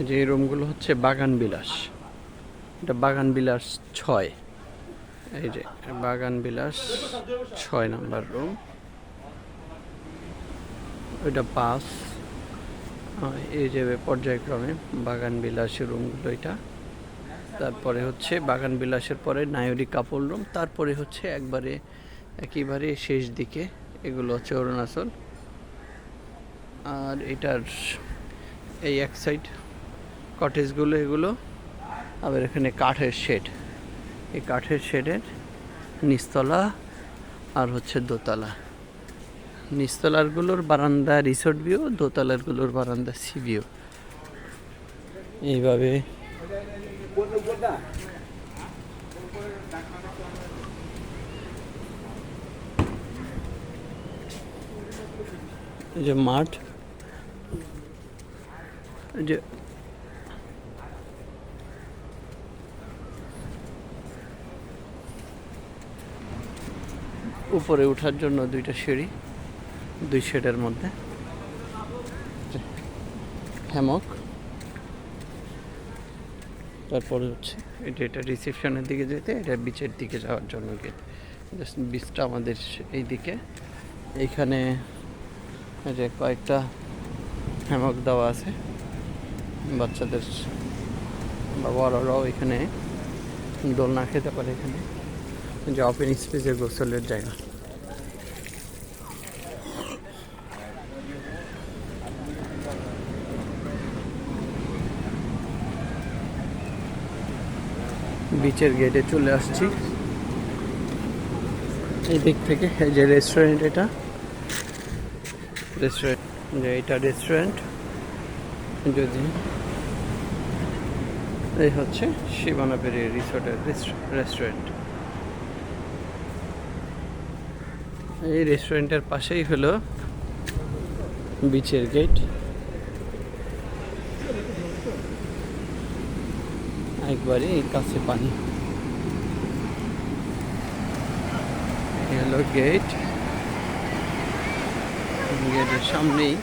যে এই রুমগুলো হচ্ছে বাগান বিলাস, এটা বাগান বিলাস 6। এই যে বাগান বিলাস 6 নম্বর রুম, ওইটা 5। এই যে পর্যায়ক্রমে বাগান বিলাসের রুমগুলো এটা। তারপরে হচ্ছে বাগান বিলাসের পরে নায়রি কাপড় রুম, তারপরে হচ্ছে একেবারে শেষ দিকে এগুলো হচ্ছে অরুণাচল। আর এটার এই এক সাইড কটেজগুলো এগুলো, আবার এখানে কাঠের শেড, এই কাঠের শেডের নিচতলা আর হচ্ছে দোতলা। নিচতলারগুলোর বারান্দা রিসোর্ট ভিউ, দোতলারগুলোর বারান্দা সি ভিউ। এইভাবে যে মাঠ, যে উপরে ওঠার জন্য 2টা সিঁড়ি, 2 শেডের মধ্যে হ্যামক। তারপরে হচ্ছে এটা রিসেপশনের দিকে যেতে, এটা বিচের দিকে যাওয়ার জন্য গেট। জাস্ট বিচটা আমাদের এই দিকে। এইখানে যে কয়েকটা হ্যামক দেওয়া আছে, বাচ্চাদের বা বড়রাও এখানে দোলনা খেতে পারে। এখানে যে ওপেন স্পেসে গোসলের জায়গা। বিচের গেটে চলে আসছি এই দিক থেকে। এই যে রেস্টুরেন্ট, এটা রেস্টুরেন্ট, যে এটা রেস্টুরেন্ট। যদি এই হচ্ছে শিবানাপেরি রিসোর্টের রেস্টুরেন্ট। এই রেস্টুরেন্টের পাশেই হলো বিচের গেট। একবারে কাছে পানি। এই হলো গেট, গেটের সামনেই